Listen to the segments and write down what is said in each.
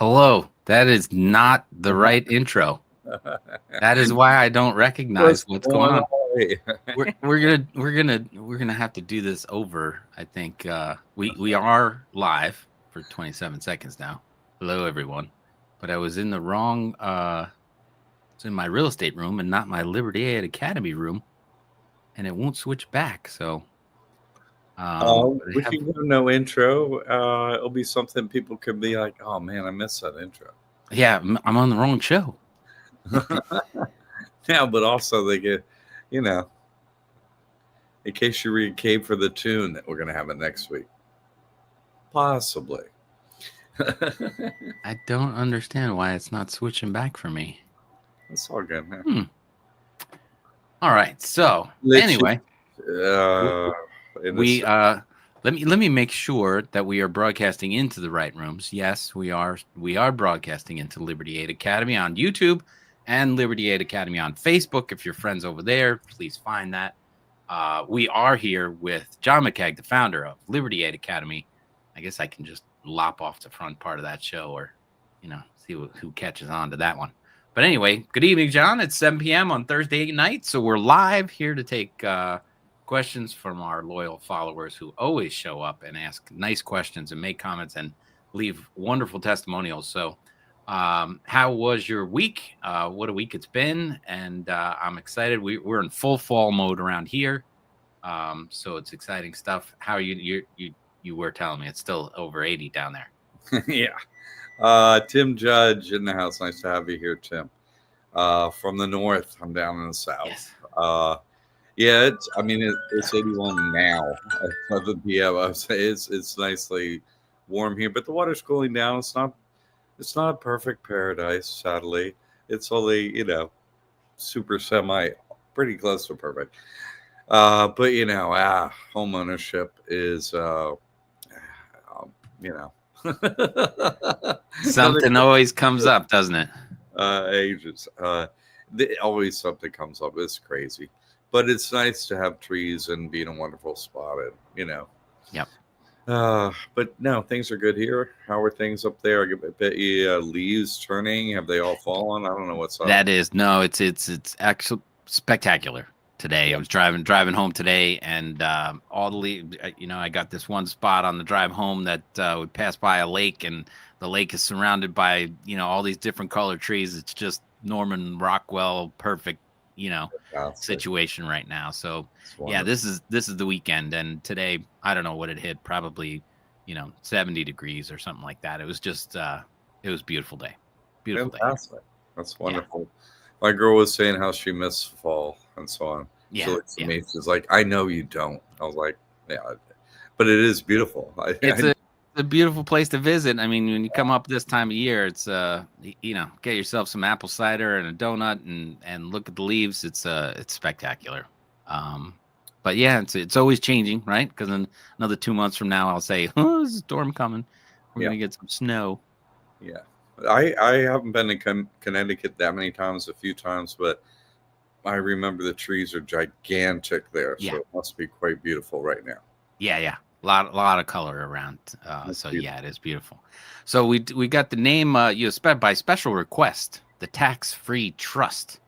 Hello. That is not the right intro. That is why I don't recognize What's what's going going on. on? We're gonna have to do this over. I think we are live for 27 seconds now. Hello everyone. But I was in the wrong it's in my real estate room and not my Liberty Aid Academy room, and it won't switch back. So but I We have can go no intro. It'll be something people could be like, "Oh man, I missed that intro." yeah, I'm on the wrong show. Yeah, but also they get, you know, in case you read "Cave for the Tune" that we're gonna have it next week, possibly. I don't understand why it's not switching back for me. It's all good, man. Hmm. All right. So Let's just, anyway, w- uh, in this, we let me make sure that we are broadcasting into the right rooms. Yes, we are broadcasting into Liberty Aid Academy on YouTube and Liberty Aid Academy on Facebook. If you're friends over there, please find that. We are here with John McCaig, the founder of Liberty Aid Academy. I guess I can just lop off the front part of that show, or see who catches on to that one. But anyway, good evening, John. It's 7 p.m. on Thursday night, so we're live here to take questions from our loyal followers who always show up and ask nice questions and make comments and leave wonderful testimonials. So, how was your week? What a week it's been, and I'm excited. We're in full fall mode around here, so it's exciting stuff. How are you were telling me it's still over 80 down there. yeah. Tim Judge in the house. Nice to have you here, Tim. From the north, I'm down in the south. Yes. Yeah, it's 81 now at 7 p.m. I would say it's nicely warm here, but the water's cooling down. It's not a perfect paradise, sadly. It's only, super semi pretty close to perfect. But home ownership is you know nothing Something always comes up, doesn't it? ages. Always something comes up. It's crazy, but it's nice to have trees and be in a wonderful spot. And Yep. but no, things are good here. How are things up there? I bet you leaves turning. Have they all fallen? I don't know what's up. That is no, it's actually spectacular today. I Yeah. was driving home today, and all the I got this one spot on the drive home that would pass by a lake, and the lake is surrounded by all these different colored trees. It's just Norman Rockwell perfect, Fantastic. situation right now. So It's yeah, wonderful. this is the weekend, and today I don't know what it hit, probably 70 degrees or something like that. It was just it was a beautiful day, beautiful day. Fantastic. That's Yeah, wonderful. My girl was saying how she missed fall and so on. She yeah, looks at yeah. me. She's like, "I know you don't." I was like, "Yeah, but it is beautiful." It's a beautiful place to visit. I mean, when you come up this time of year, it's get yourself some apple cider and a donut and look at the leaves. It's spectacular. Um, but yeah, it's always changing, right? Because in another 2 months from now, I'll say, "Oh, there's a storm coming. We're yeah, gonna get some snow." yeah. I haven't been to Connecticut that many times. A few times, but I remember the trees are gigantic there, so Yeah, it must be quite beautiful right now. yeah, yeah. A lot of color around. That's So beautiful. yeah, it is beautiful. So we got the name by special request, the Tax Free Trust,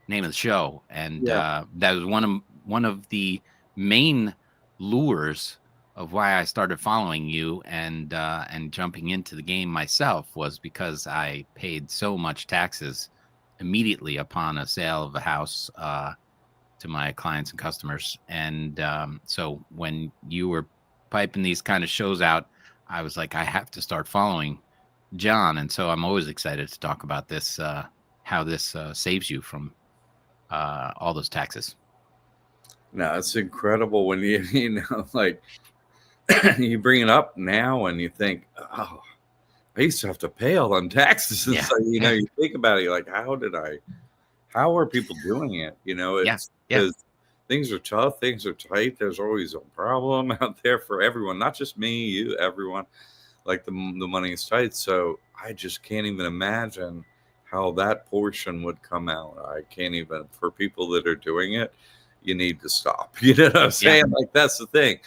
name of the show, and Yeah. that was one of the main lures of why I started following you and jumping into the game myself, was because I paid so much taxes immediately upon a sale of a house to my clients and customers. And so when you were piping these kind of shows out, I was like, I have to start following John. And so I'm always excited to talk about this, how this saves you from all those taxes. No, it's incredible when you like you bring it up now and you think, oh, I used to have to pay all them taxes. And Yeah. so, Yeah. you think about it, you're like, how are people doing it? Yeah. It's Yeah. because things are tough, things are tight. There's always a problem out there for everyone, not just me, you, everyone. Like the money is tight. So I just can't even imagine how that portion would come out. I can't even, for people that are doing it, you need to stop. You know what I'm Yeah. saying? Like, that's the thing.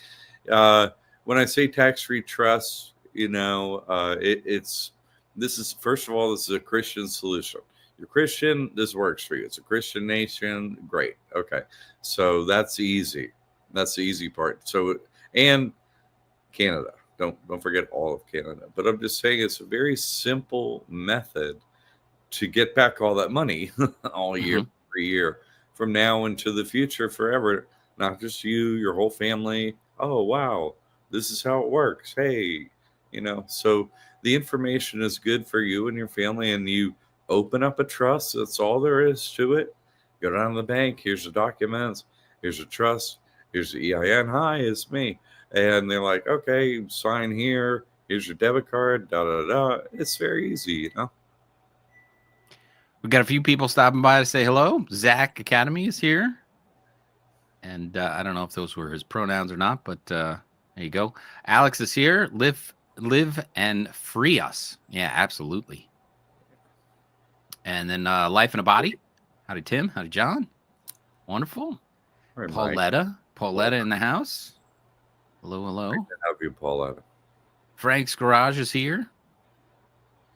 When I say tax free trust, it's this is, first of all, this is a Christian solution. You're Christian, this works for you. It's a Christian nation. Great. Okay. So that's easy. That's the easy part. So, and Canada. Don't forget all of Canada. But I'm just saying it's a very simple method to get back all that money all year, every year, from now into the future forever. Not just you, your whole family. Oh, wow. This is how it works. Hey, so the information is good for you and your family, and you open up a trust. That's all there is to it. Go down to the bank. Here's the documents. Here's a trust. Here's the EIN. Hi, it's me. And they're like, okay, sign here. Here's your debit card. Da da da. It's very easy, We got a few people stopping by to say hello. Zach Academy is here. And I don't know if those were his pronouns or not, but there you go. Alex is here. Live and free us. Yeah, absolutely. And then Life in a Body. Howdy, Tim. Howdy, John. Wonderful. Right, Pauletta in the house. Hello, hello. Great to have you, Pauletta. Frank's Garage is here.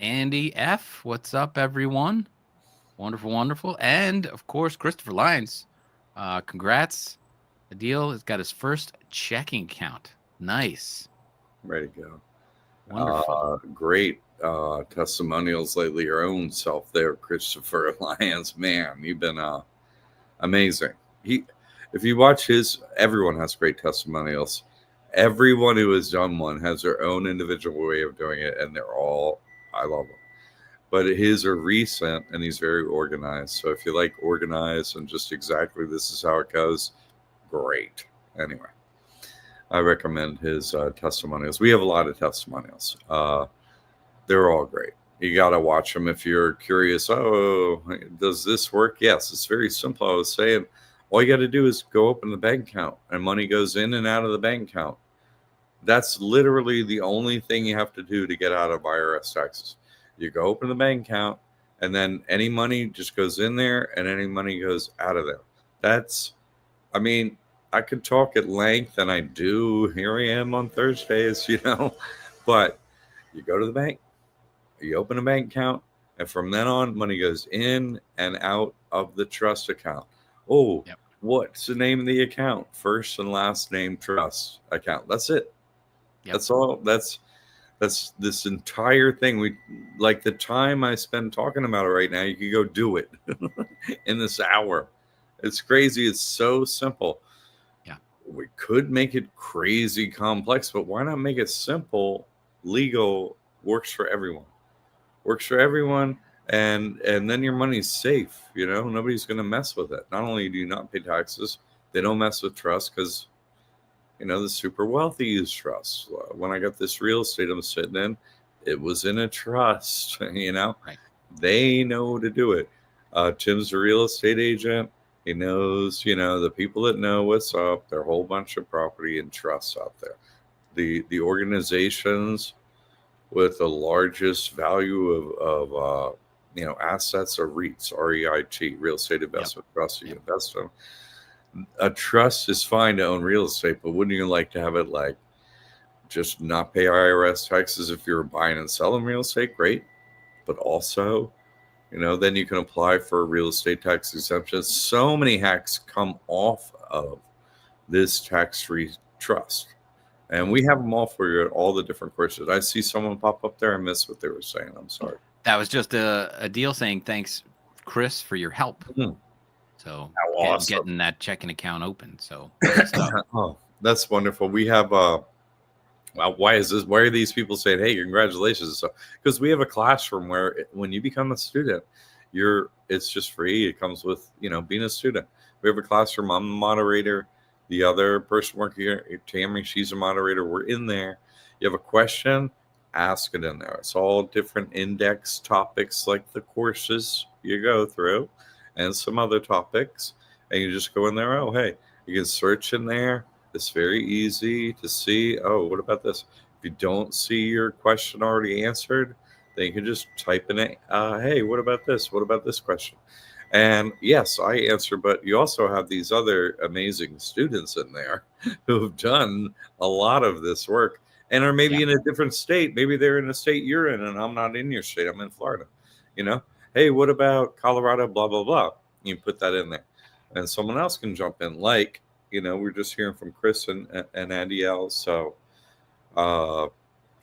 Andy F. What's up, everyone? Wonderful, wonderful. And, of course, Christopher Lyons. Congrats. The deal has got his first checking account. Nice. Ready to go. Wonderful. Great testimonials lately. Your own self there, Christopher Lyons. Man, you've been amazing. If you watch everyone has great testimonials. Everyone who has done one has their own individual way of doing it, and I love them. But his are recent, and he's very organized. So if you like organized and just exactly this is how it goes, great. Anyway, I recommend his testimonials. We have a lot of testimonials. They're all great. You got to watch them if you're curious. Oh, does this work? Yes, it's very simple. I was saying, all you got to do is go open the bank account, and money goes in and out of the bank account. That's literally the only thing you have to do to get out of IRS taxes. You go open the bank account, and then any money just goes in there, and any money goes out of there. I could talk at length, and I do. Here I am on Thursdays, But you go to the bank, you open a bank account, and from then on, money goes in and out of the trust account. Oh, yep. What's the name of the account? First and last name trust account. That's it. Yep. That's all. That's this entire thing. We like the time I spend talking about it right now. You could go do it in this hour. It's crazy. It's so simple. Yeah. We could make it crazy complex, but why not make it simple? Legal, works for everyone. And then your money's safe. Nobody's going to mess with it. Not only do you not pay taxes, they don't mess with trust because the super wealthy use trust. When I got this real estate I'm sitting in, it was in a trust. Right. They know to do it. Tim's a real estate agent. He knows, the people that know what's up. There are a whole bunch of property and trusts out there. The organizations with the largest value of assets are REITs, REIT, Real Estate Investment Trust. You invest in. A trust is fine to own real estate, but wouldn't you like to have it like just not pay IRS taxes if you're buying and selling real estate? Great. But also, then you can apply for a real estate tax exemption. So many hacks come off of this tax-free trust. And we have them all for you at all the different courses. I see someone pop up there. I missed what they were saying. I'm sorry. That was just a deal saying thanks, Chris, for your help. Mm-hmm. So awesome. Getting that checking account open. So oh, that's wonderful. We have why are these people saying, hey, congratulations? So because we have a classroom where when you become a student, it's just free. It comes with being a student. We have a classroom. I'm the moderator. The other person working here, Tammy, she's a moderator. We're in there. You have a question, ask it in there. It's all different index topics like the courses you go through and some other topics. And you just go in there. Oh, hey, you can search in there. It's very easy to see. Oh, what about this? If you don't see your question already answered, then you can just type in it. Hey, what about this? What about this question? And yes, I answer, but you also have these other amazing students in there who have done a lot of this work. and are maybe Yeah. in a different state. Maybe they're in a state you're in, and I'm not in your state. I'm in Florida. You know, hey, what about Colorado? Blah blah blah. You put that in there, and someone else can jump in. Like, we're just hearing from Chris and Andy L. So uh,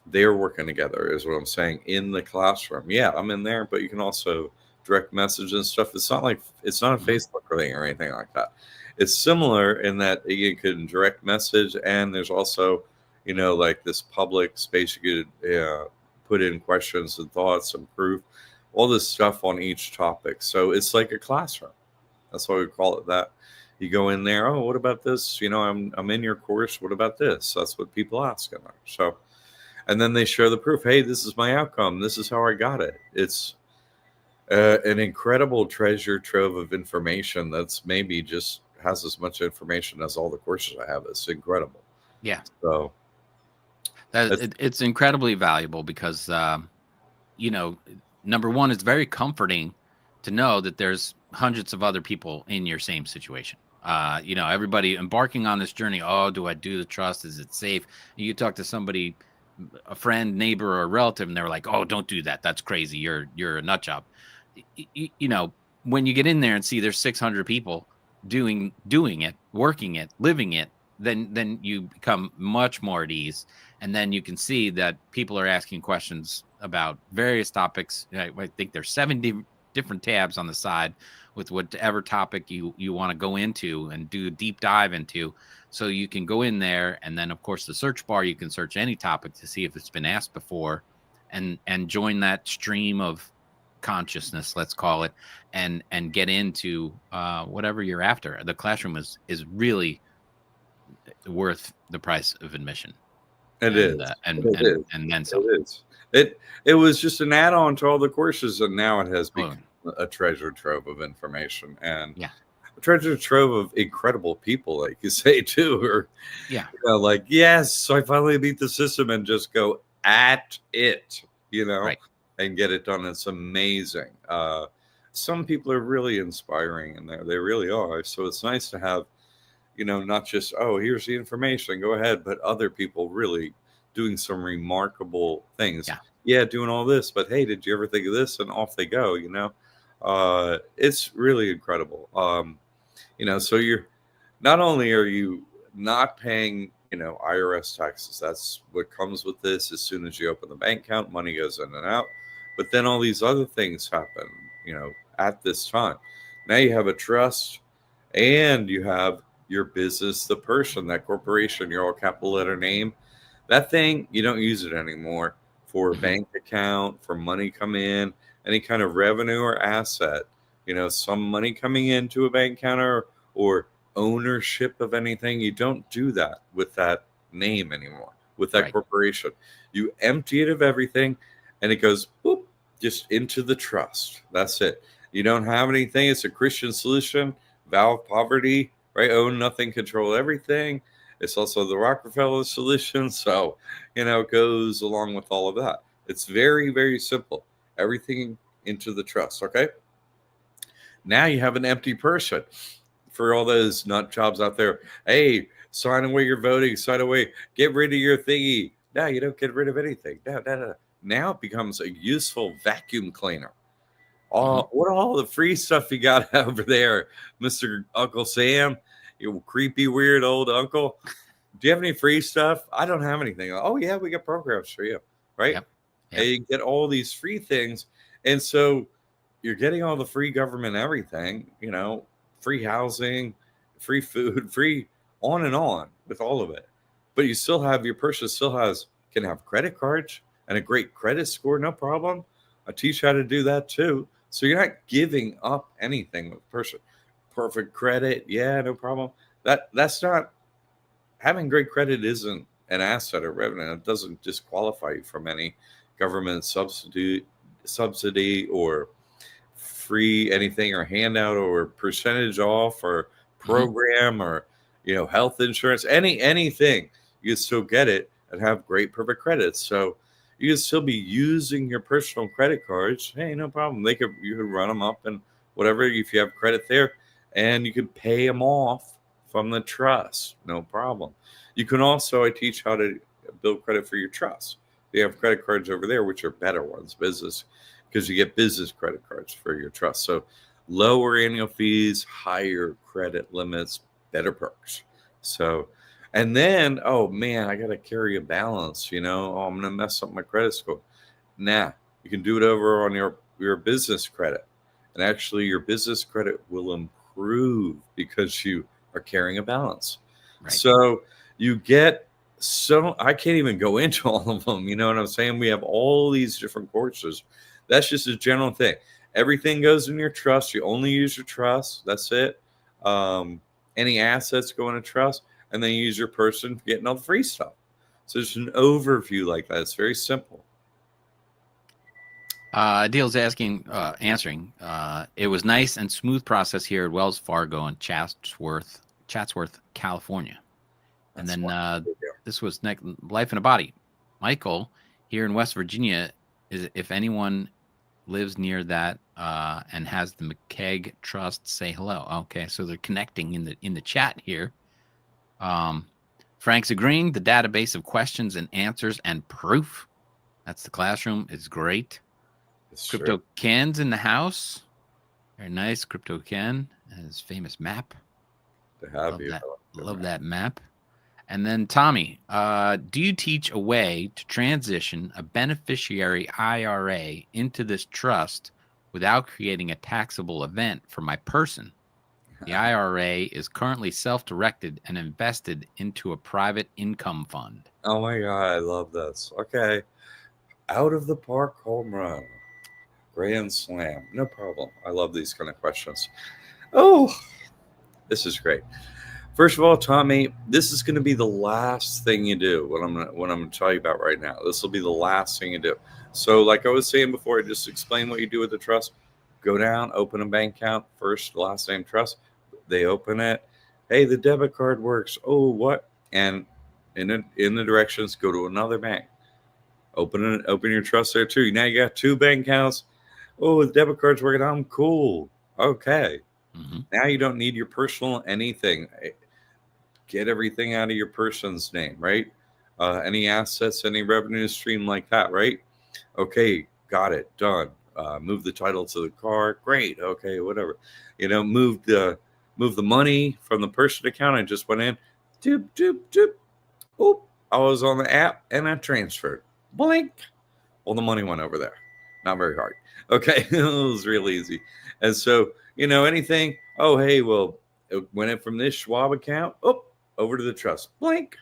they're working together, is what I'm saying, in the classroom. Yeah, I'm in there, but you can also direct message and stuff. It's not a Mhm. Facebook thing or anything like that. It's similar in that you can direct message, and there's also, like this public space you could put in questions and thoughts and proof, all this stuff on each topic. So it's like a classroom. That's why we call it that. You go in there. Oh, what about this? I'm in your course. What about this? That's what people ask in there. So, and then they share the proof. Hey, this is my outcome. This is how I got it. It's an incredible treasure trove of information that's maybe just has as much information as all the courses I have. It's incredible. Yeah. So that's It's incredibly valuable because, number one, it's very comforting to know that there's hundreds of other people in your same situation. Everybody embarking on this journey. Oh, do I do the trust? Is it safe? You talk to somebody, a friend, neighbor, or a relative, and they're like, "Oh, don't do that. That's crazy. You're a nut job." When you get in there and see there's 600 people doing it, working it, living it, then you become much more at ease, and then you can see that people are asking questions about various topics. I think there's 70 different tabs on the side with whatever topic you want to go into and do a deep dive into. So you can go in there, and then of course the search bar, you can search any topic to see if it's been asked before, and join that stream of consciousness, let's call it, and get into whatever you're after. The classroom is really worth the price of admission, it and is. and It and is. and then some. It is. It was just an add-on to all the courses, and now it has Oh, become a treasure trove of information and yeah, a treasure trove of incredible people, like you say too. Or yeah, like, yes, so I finally beat the system and just go at it, right. and get it done. It's amazing. Some people are really inspiring in there. They really are. So it's nice to have, not just, oh, here's the information, go ahead, but other people really doing some remarkable things. Yeah. Yeah, doing all this, but hey, did you ever think of this? And off they go, It's really incredible. So you're not only are you not paying, IRS taxes, that's what comes with this. As soon as you open the bank account, money goes in and out. But then all these other things happen, at this time. Now you have a trust, and you have your business, the person, that corporation, your all capital letter name. That thing, you don't use it anymore for a Mhm. bank account, for money come in, any kind of revenue or asset. Some money coming into a bank account, or ownership of anything. You don't do that with that name anymore, with that Right. corporation. You empty it of everything, and it goes boop, just into the trust. That's it. You don't have anything. It's a Christian solution. Vow of poverty, right? Own nothing, control everything. It's also the Rockefeller solution. So, it goes along with all of that. It's very, very simple. Everything into the trust. Okay. Now you have an empty person. For all those nut jobs out there, hey, sign away your voting, sign away, get rid of your thingy. No, you don't get rid of anything. No, no, no. Now it becomes a useful vacuum cleaner. Mhm. All the free stuff you got over there, Mr. Uncle Sam, you creepy, weird old uncle. Do you have any free stuff? I don't have anything. Oh, yeah, we got programs for you, right? Yep. And Yep. you get all these free things. And so you're getting all the free government everything, free housing, free food, free on and on with all of it. But you still have your person can have credit cards and a great credit score, no problem. I teach how to do that too. So you're not giving up anything with person. Perfect credit, yeah, no problem. That's not having great credit isn't an asset or revenue. It doesn't disqualify you from any government subsidy or free anything or handout or percentage off or Mhm. program or health insurance, anything. You can still get it and have great perfect credit. So you can still be using your personal credit cards. Hey, no problem. You could run them up and whatever if you have credit there, and you could pay them off from the trust. No problem. You can also, I teach how to build credit for your trust. You have credit cards over there, which are better ones, business, because you get business credit cards for your trust. So lower annual fees, higher credit limits, better perks. So, and then, oh man, I got to carry a balance, oh, I'm going to mess up my credit score. Nah, you can do it over on your business credit. And actually, your business credit will improve because you are carrying a balance. Right. So you get I can't even go into all of them. You know what I'm saying? We have all these different courses. That's just a general thing. Everything goes in your trust. You only use your trust. That's it. Any assets go in a trust, and then you use your person for getting all the free stuff. So it's an overview like that. It's very simple. Deal's answering. It was nice and smooth process here at Wells Fargo in Chatsworth, California. And then this was Life in a Body. Michael here in West Virginia, if anyone lives near that and has the McCaig Trust, say hello. Okay, so they're connecting in the chat here. Frank's agreeing. The database of questions and answers and proof. That's the classroom. It's great. Crypto true. Ken's in the house. Very nice. Crypto Ken and his famous map. Love that map. And then Tommy, do you teach a way to transition a beneficiary IRA into this trust without creating a taxable event for my person? The IRA is currently self-directed and invested into a private income fund. Oh my God, I love this. Okay. Out of the park home run. Grand slam. No problem. I love these kind of questions. Oh, this is great. First of all, Tommy, this is going to be the last thing you do. What I'm going to tell you about right now. This will be the last thing you do. So, like I was saying before, I just explain what you do with the trust. Go down, open a bank account, first, last name, trust. They open it. Hey, the debit card works. Oh, what? And in the directions, go to another bank. Open your trust there too. Now you got 2 bank accounts. Oh, the debit card's working. I'm cool. Okay. Mm-hmm. Now you don't need your personal anything. Get everything out of your person's name, right? Any assets, any revenue stream like that, right? Okay, got it, done. Move the title to the car. Great. Okay, whatever. Move the money from the person account. I just went in. Doop, doop, doop. Oh, I was on the app and I transferred. Blink. Well, the money went over there. Not very hard. Okay, it was real easy. And so, anything, oh, hey, well, it went in from this Schwab account, over to the trust. Blink.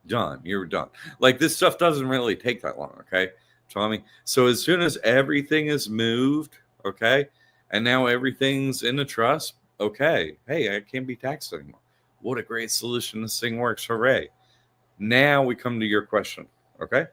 Done. You're done. Like, this stuff doesn't really take that long, okay, Tommy? So as soon as everything is moved, okay, and now everything's in the trust, okay, hey, I can't be taxed anymore. What a great solution. This thing works. Hooray. Now we come to your question, okay?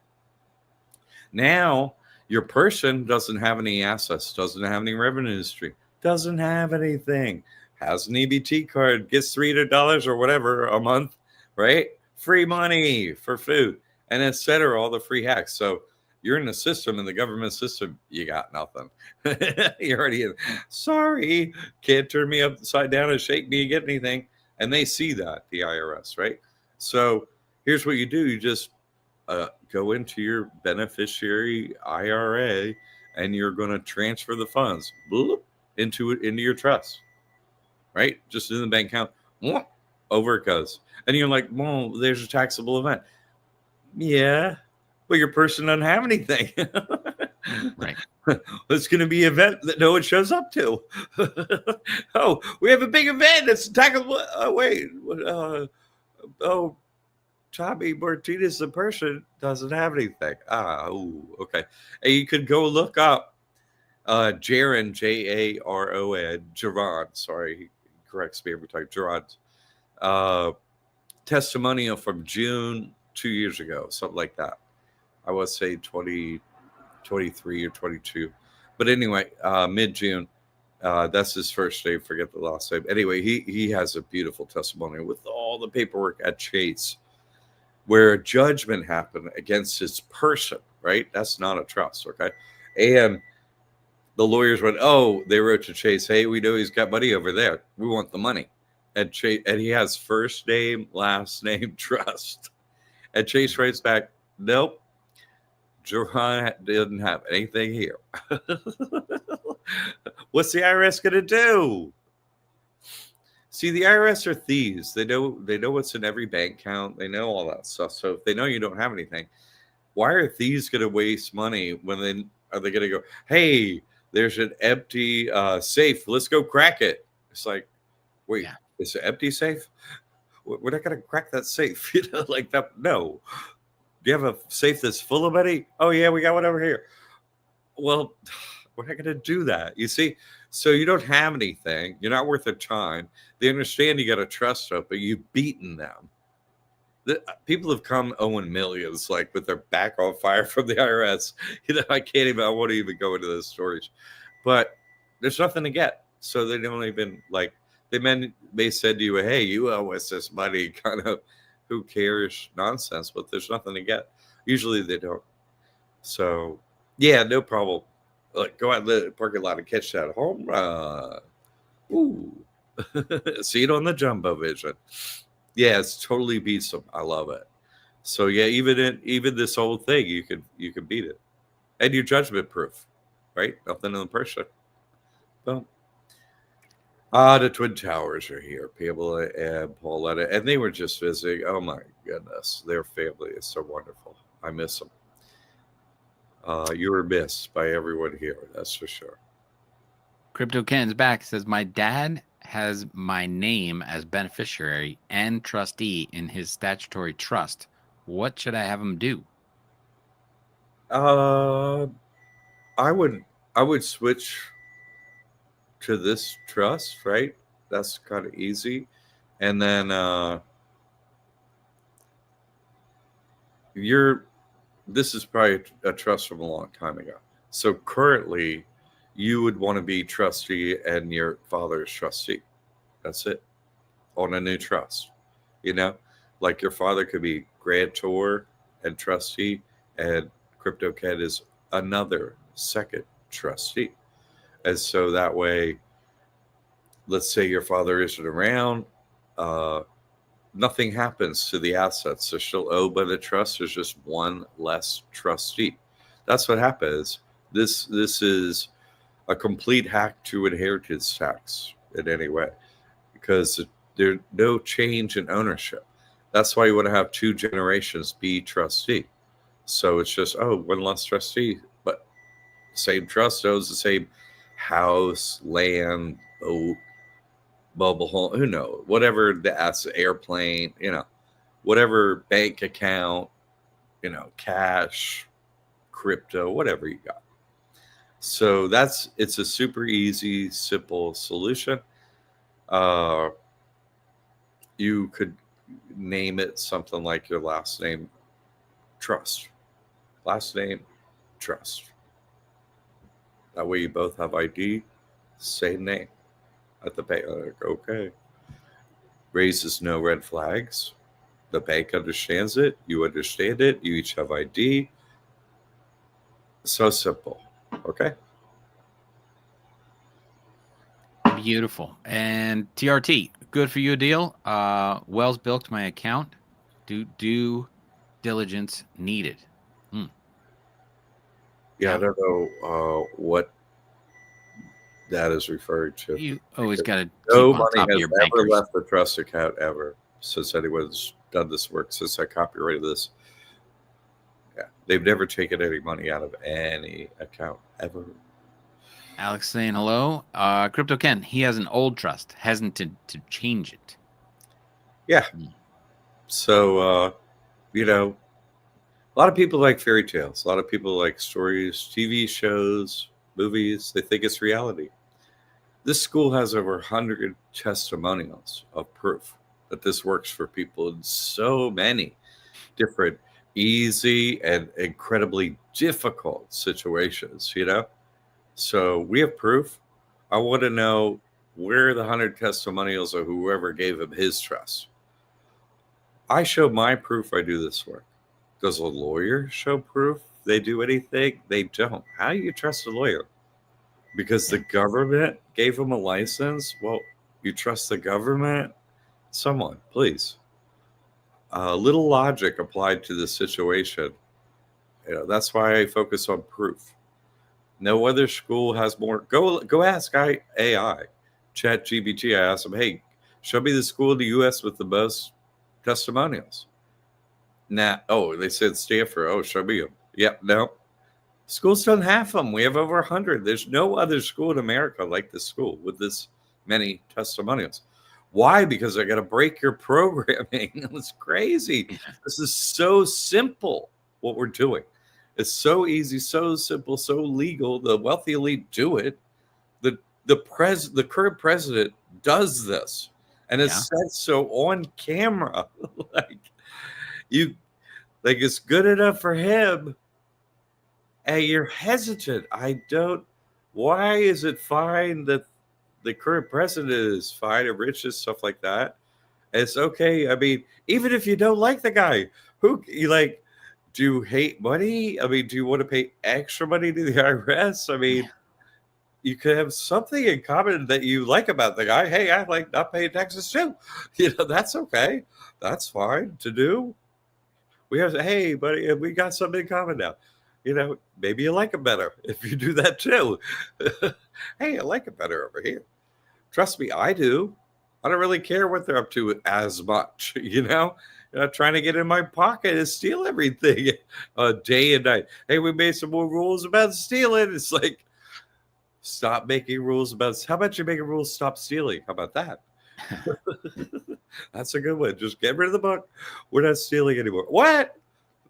Now, your person doesn't have any assets, doesn't have any revenue stream, doesn't have anything, has an EBT card, gets $300 or whatever a month, right? Free money for food, and et cetera, all the free hacks. So you're in the system, in the government system, you got nothing. You're already in. Sorry, can't turn me upside down and shake me and get anything. And they see that, the IRS, right? So here's what you do. You just go into your beneficiary IRA, and you're going to transfer the funds into your trust, right? Just in the bank account, over it goes. And you're like, well, there's a taxable event. Yeah, but your person doesn't have anything. Right. It's going to be an event that no one shows up to. Oh, we have a big event. It's taxable. Tommy Martinez, the person, doesn't have anything. Okay. And you could go look up Jaron, Jaron, sorry, he corrects me every time, Jaron's testimonial from June 2 years ago, something like that. I would say 2023 or 22. But anyway, mid-June, that's his first day, forget the last name. Anyway, he has a beautiful testimonial with all the paperwork at Chase, where a judgment happened against his person, right? That's not a trust, okay? And the lawyers went, they wrote to Chase, hey, we know he's got money over there. We want the money. And Chase, and he has first name, last name, trust. And Chase writes back, nope, Jerron didn't have anything here. What's the IRS going to do? See, the IRS are thieves. They know what's in every bank account. They know all that stuff. So if they know you don't have anything, why are thieves going to waste money when they are they going to go, hey, there's an empty safe. Let's go crack it. It's like, wait, Yeah. it's an empty safe? We're not going to crack that safe. Like that. No. Do you have a safe that's full of money? Oh, yeah, we got one over here. Well, we're not going to do that. You see? So you don't have anything. You're not worth their time. They understand you got to trust them, but you've beaten them. People have come owing millions, like with their back on fire from the IRS. I won't even go into those stories. But there's nothing to get. So they don't even like, they said to you, hey, you owe us this money, kind of, who cares nonsense, but there's nothing to get. Usually they don't. So, yeah, no problem. Like, go out in the parking lot and catch that home run. Ooh. See it on the Jumbo Vision. Yeah, it's totally beats them. I love it. So yeah, even this old thing, you can beat it. And you're judgment proof, right? Nothing in the person. Boom. The Twin Towers are here, Pamela and Pauletta, and they were just visiting. Oh my goodness, their family is so wonderful. I miss them. You were missed by everyone here, that's for sure. Crypto Ken's back, says my dad has my name as beneficiary and trustee in his statutory trust. What should I have him do? I would switch to this trust, right? That's kind of easy. And then this is probably a trust from a long time ago. So currently you would want to be trustee and your father's trustee. That's it. On a new trust. Like your father could be grantor and trustee, and CryptoCat is another second trustee. And so that way, let's say your father isn't around, nothing happens to the assets. They're still owed by the trust. There's just one less trustee. That's what happens. This is a complete hack to inheritance tax in any way, because there's no change in ownership. That's why you want to have two generations be trustee. So it's just, one less trustee, but same trust owns the same house, land, boat, mobile home, who knows, whatever the asset, airplane, whatever bank account, cash, crypto, whatever you got. So it's a super easy, simple solution. You could name it something like your last name, Trust. Last name, Trust. That way you both have ID, same name at the bank. Okay. Raises no red flags. The bank understands it. You understand it. You each have ID. So simple. Okay. Beautiful. And TRT, good for you deal. Wells bilked my account. Due diligence needed. Yeah, I don't know what that is referred to. You always got to keep No on money top of has your ever bankers. left the trust account ever since anyone's done this work, since I copyrighted this. Yeah, they've never taken any money out of any account ever. Alex saying hello. Crypto Ken, he has an old trust, hesitant to change it. Yeah. So, a lot of people like fairy tales. A lot of people like stories, TV shows, movies. They think it's reality. This school has over 100 testimonials of proof that this works for people in so many different, easy and incredibly difficult situations, So we have proof. I want to know where the 100 testimonials of whoever gave him his trust. I show my proof I do this work. Does a lawyer show proof they do anything? They don't. How do you trust a lawyer? Because the government gave them a license? Well, you trust the government? Someone, please. little logic applied to the situation. That's why I focus on proof. No other school has more. Go ask AI, Chat GPT. I asked them, hey, show me the school in the U.S. with the most testimonials. Nah. Oh, they said Stanford. Oh, show me them. Yep. No. Schools don't have them. We have over 100. There's no other school in America like this school with this many testimonials. Why? Because I got to break your programming. It's crazy. This is so simple what we're doing. It's so easy, so simple, so legal. The wealthy elite do it. The current president does this, and it's Yeah. said so on camera. like you, like it's good enough for him. Hey, you're hesitant. I don't. Why is it fine that the current president is fine and rich and stuff like that? It's okay. I mean, even if you don't like the guy, who you like, do you hate money? I mean, do you want to pay extra money to the IRS? I mean, you could have something in common that you like about the guy. Hey, I like not paying taxes too. That's okay. That's fine to do. We have, hey, buddy, we got something in common now. Maybe you like him better if you do that too. Hey, I like it better over here. Trust me, I do. I don't really care what they're up to as much, trying to get in my pocket and steal everything day and night. Hey, we made some more rules about stealing. It's like, stop making rules about, how about you make a rule, stop stealing? How about that? That's a good one. Just get rid of the book. We're not stealing anymore. What?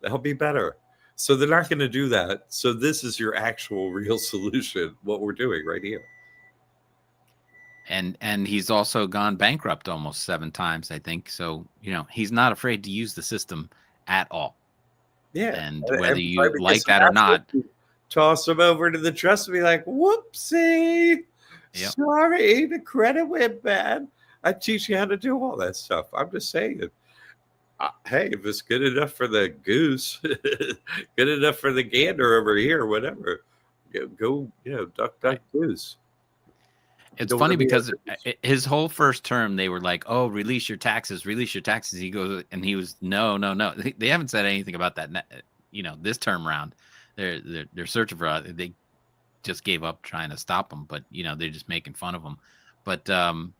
That'll be better. So they're not going to do that. So this is your actual real solution, what we're doing right here. And he's also gone bankrupt almost 7 times, I think. So, he's not afraid to use the system at all. Yeah. And whether you like that or not, toss him over to the trust and be like, whoopsie. Yep. Sorry, the credit went bad. I teach you how to do all that stuff. I'm just saying. Hey, if it's good enough for the goose, good enough for the gander over here, whatever. Go, duck, goose. It's funny because his whole first term, they were like, "Oh, release your taxes, release your taxes." He goes, and he was, no. They haven't said anything about that. This term round, they're searching for. They just gave up trying to stop him, but they're just making fun of him. But the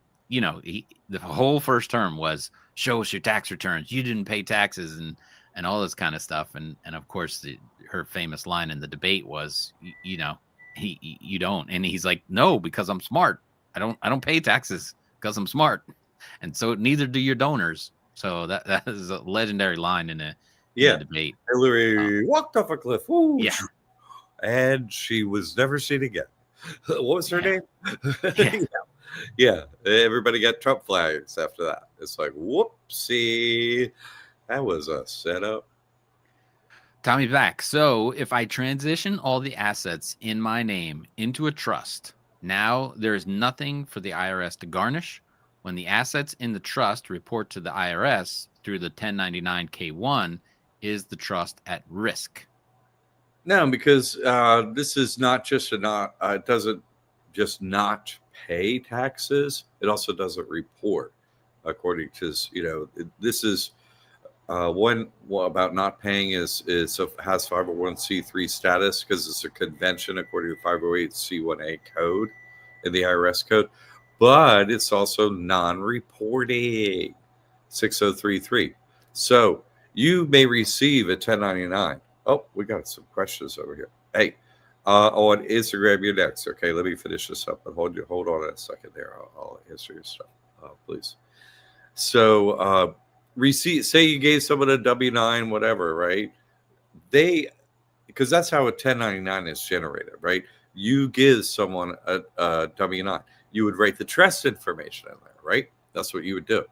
whole first term was, show us your tax returns. You didn't pay taxes and all this kind of stuff. And of course, her famous line in the debate was, you don't. And he's like, no, because I'm smart. I don't pay taxes because I'm smart. And so neither do your donors. So that is a legendary line in a debate. Hillary walked off a cliff. Ooh, yeah. And she was never seen again. What was her name? Yeah. Everybody got Trump flags after that. It's like, whoopsie. That was a setup. Tommy back. So if I transition all the assets in my name into a trust, now there is nothing for the IRS to garnish. When the assets in the trust report to the IRS through the 1099-K1, is the trust at risk? No, because this is not just it doesn't just not pay taxes. It also doesn't report, according to, this is one about not paying has 501c3 status because it's a convention according to 508c1a code in the IRS code, but it's also non-reporting 6033. So you may receive a 1099. Oh, we got some questions over here. Hey, on Instagram, you're next. Okay, let me finish this up. But hold on a second there. I'll answer your stuff, please. So, receipt. Say you gave someone a W-9, whatever, right? Because that's how a 1099 is generated, right? You give someone a W-9. You would write the trust information in there, right? That's what you would do.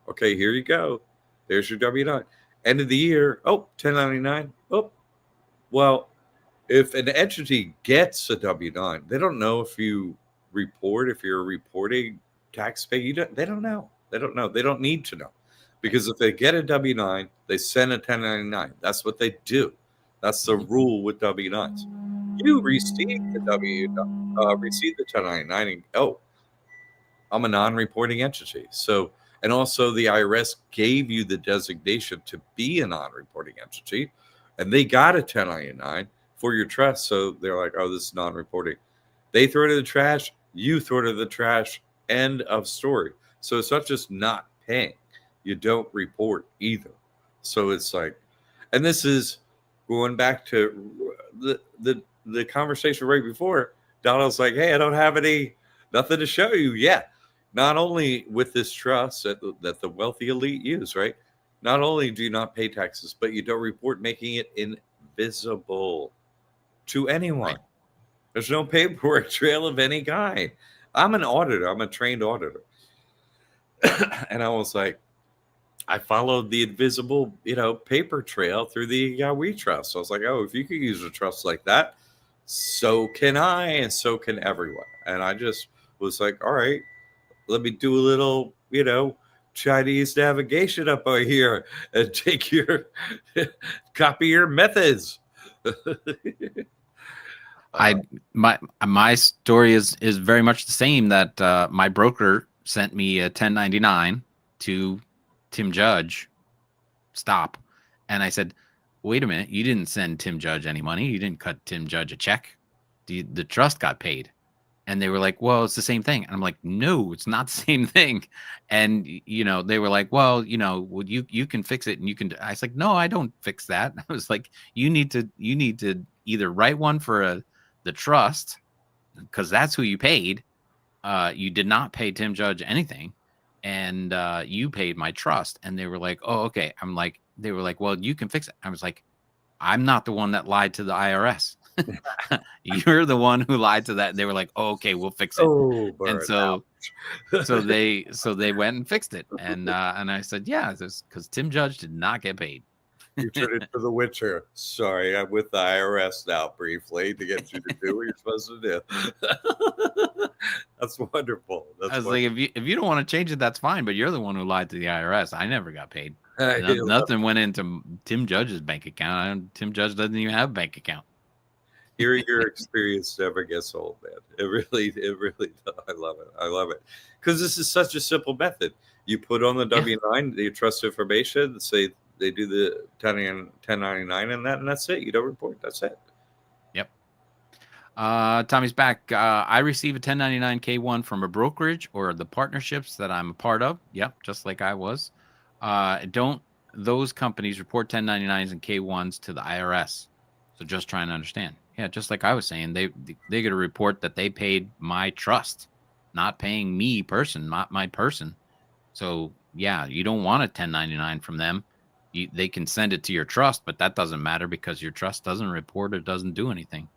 Okay, here you go. There's your W-9. End of the year. Oh, 1099. Oh, well, if an entity gets a W-9, they don't know if you report, if you're reporting taxpayer. They don't know. They don't know. They don't need to know. Because if they get a W-9, they send a 1099. That's what they do. That's the rule with W-9s. You receive the receive the 1099, and I'm a non-reporting entity. So And also the IRS gave you the designation to be a non-reporting entity, and they got a 1099 for your trust. So they're like, oh, this is non-reporting. They throw it in the trash, you throw it in the trash, end of story. So it's not just not paying. You don't report either. So it's like, and this is going back to the conversation right before. Donald's like, hey, I don't have nothing to show you. Yeah. Not only with this trust that the wealthy elite use, right? Not only do you not pay taxes, but you don't report, making it invisible to anyone. Right. There's no paperwork trail of any kind. I'm an auditor. I'm a trained auditor. And I was like, I followed the invisible, paper trail through the We Trust. So I was like, oh, if you could use a trust like that, so can I, and so can everyone. And I just was like, all right, let me do a little, Chinese navigation up over here and take your copy your methods. My story is very much the same. That my broker sent me a 1099 to Tim Judge. Stop. And I said, wait a minute, you didn't send Tim Judge any money. You didn't cut Tim Judge a check. The trust got paid. And they were like, well, it's the same thing. And I'm like, no, it's not the same thing. And, they were like, well, well, you can fix it and you can. I was like, no, I don't fix that. I was like, you need to either write one for the trust, because that's who you paid. You did not pay Tim Judge anything. And you paid my trust. And they were like, oh, okay. They were like, well, you can fix it. I was like, I'm not the one that lied to the IRS. You're the one who lied to that. They were like, oh, okay, we'll fix it. Oh, and so they went and fixed it. And I said, yeah, because Tim Judge did not get paid. You turned into the Witcher. Sorry, I'm with the IRS now briefly to get you to do what you're supposed to do. That's wonderful. I was like, if you don't want to change it, that's fine. But you're the one who lied to the IRS. I never got paid. Nothing went into Tim Judge's bank account. Tim Judge doesn't even have a bank account. Hearing your experience never gets old, man. It really does. I love it. Because this is such a simple method. You put on the W-9, the trust information, say they do the 1099 and that's it. You don't report. That's it. Yep. Tommy's back. I receive a 1099 K1 from a brokerage or the partnerships that I'm a part of. Yep, just like I was. Don't those companies report 1099s and K1s to the IRS? So just trying to understand. Yeah, just like I was saying, they get a report that they paid my trust, not paying me not my person. So yeah, you don't want a 1099 from them. They can send it to your trust, but that doesn't matter because your trust doesn't report or doesn't do anything.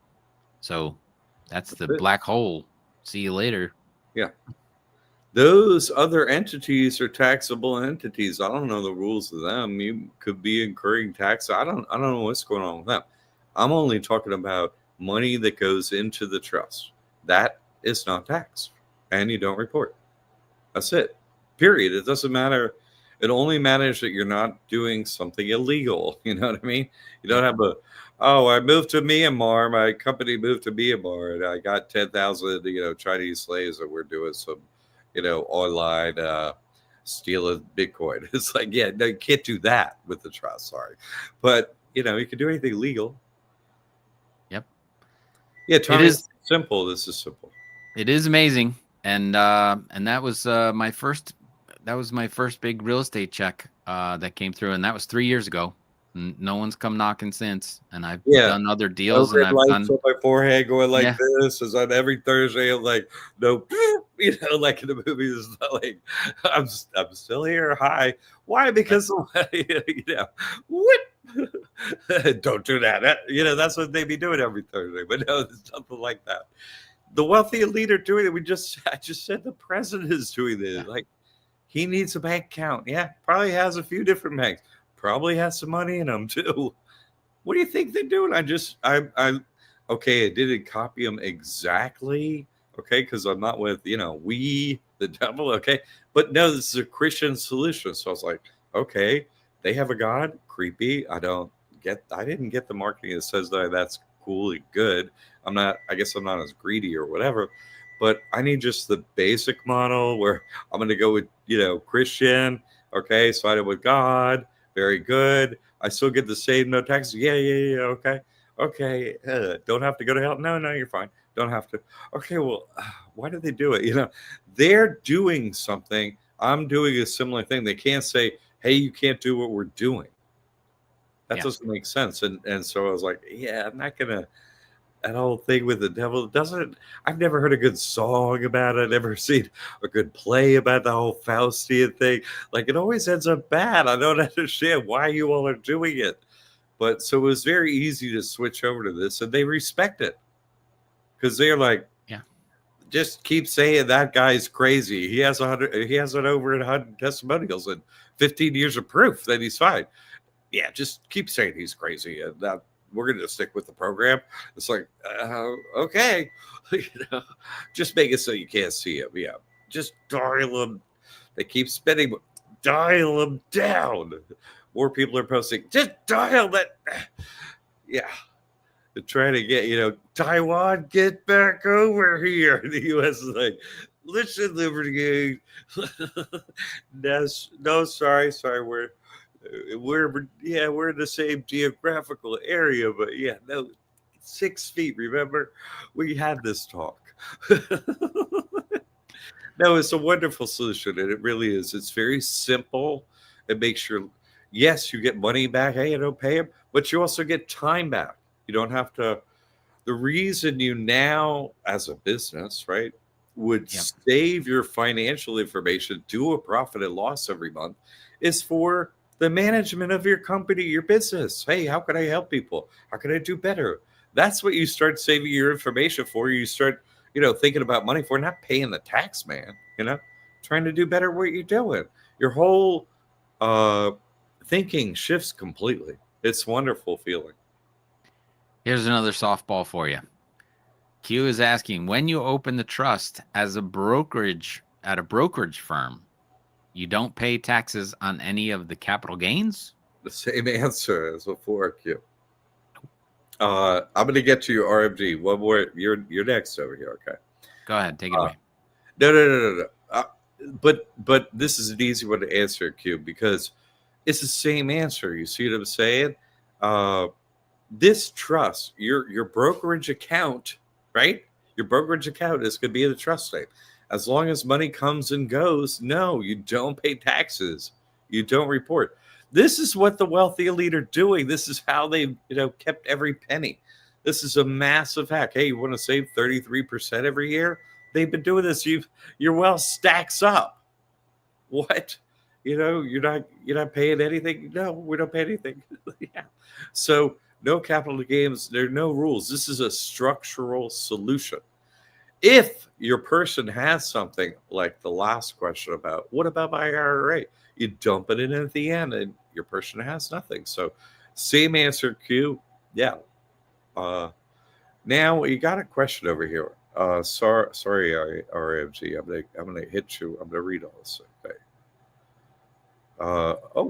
So that's the black hole. See you later. Yeah. Those other entities are taxable entities. I don't know the rules of them. You could be incurring tax. I don't know what's going on with them. I'm only talking about money that goes into the trust. That is not taxed, and you don't report. That's it. Period. It doesn't matter. It only matters that you're not doing something illegal. You know what I mean? You don't have I moved to Myanmar. My company moved to Myanmar, and I got 10,000, Chinese slaves, and we're doing some, online stealing Bitcoin. It's like, yeah, no, you can't do that with the trust. Sorry, but you can do anything legal. Yep. Yeah, Tom, it is simple. This is simple. It is amazing, and that was my first. That was my first big real estate check that came through, and that was 3 years ago. No one's come knocking since, and I've done other deals. And I've done on my forehead going like this. Is on every Thursday. I'm like, no, like in the movies. It's not like I'm still here. Hi, why? Because what? Don't do that. That's what they be doing every Thursday. But no, there's nothing like that. The wealthy elite are doing it. I just said the president is doing this. Yeah. Like, he needs a bank account. Yeah, probably has a few different banks. Probably has some money in them too. What do you think they're doing? I didn't copy them exactly. Okay, because I'm not with we the devil. Okay, but no, this is a Christian solution. So I was like, okay, they have a God. Creepy. I didn't get the marketing that says that's cool and good. I guess I'm not as greedy or whatever. but I need just the basic model where I'm going to go with, Christian. Okay, sided with God. Very good. I still get the same no taxes. Yeah, yeah, yeah. Okay. Okay. Don't have to go to hell. No, no, you're fine. Don't have to. Okay, well, why do they do it? They're doing something. I'm doing a similar thing. They can't say, hey, you can't do what we're doing. That doesn't make sense. And so I was like, yeah, I'm not gonna, that whole thing with the devil doesn't, I've never heard a good song about it, never seen a good play about the whole Faustian thing. Like, it always ends up bad. I don't understand why you all are doing it. But so it was very easy to switch over to this, and they respect it because they're like, just keep saying that guy's crazy. He has it over 100 testimonials and 15 years of proof that he's fine. Yeah, just keep saying he's crazy, and that we're going to stick with the program. It's like, okay, just make it so you can't see him. Yeah, just dial him. They keep spinning, dial him down. More people are posting, just dial that. Yeah. They're trying to get, Taiwan, get back over here. The U.S. is like, listen, Liberty. No, sorry. We're in the same geographical area, but no, 6 feet. Remember, we had this talk. No, it's a wonderful solution, and it really is. It's very simple. It makes sure, yes, you get money back. Hey, you don't pay them, but you also get time back. You don't have to. The reason you now, as a business, right, would save your financial information, do a profit and loss every month, is for the management of your company, your business. Hey, how can I help people? How can I do better? That's what you start saving your information for. You start, thinking about money for, not paying the tax man, trying to do better what you're doing. Your whole thinking shifts completely. It's a wonderful feeling. Here's another softball for you. Q is asking, when you open the trust as a brokerage at a brokerage firm, you don't pay taxes on any of the capital gains? The same answer as before, Q. I'm going to get to your RMG. One more. You're next over here. Okay. Go ahead. Take it away. No. But this is an easy one to answer, Q, because it's the same answer. You see what I'm saying? This trust, your brokerage account, right? Your brokerage account is going to be in the trust name. As long as money comes and goes, no, you don't pay taxes. You don't report. This is what the wealthy elite are doing. This is how they, kept every penny. This is a massive hack. Hey, you want to save 33% every year? They've been doing this. Your wealth stacks up. What? You're not paying anything. No, we don't pay anything. Yeah. So no capital gains. There are no rules. This is a structural solution. If your person has something like the last question about, what about my IRA? You dump it in at the end and your person has nothing. So same answer, Q. Yeah. Now you got a question over here. Sorry, RMG. I'm gonna hit you. I'm gonna read all this. Okay.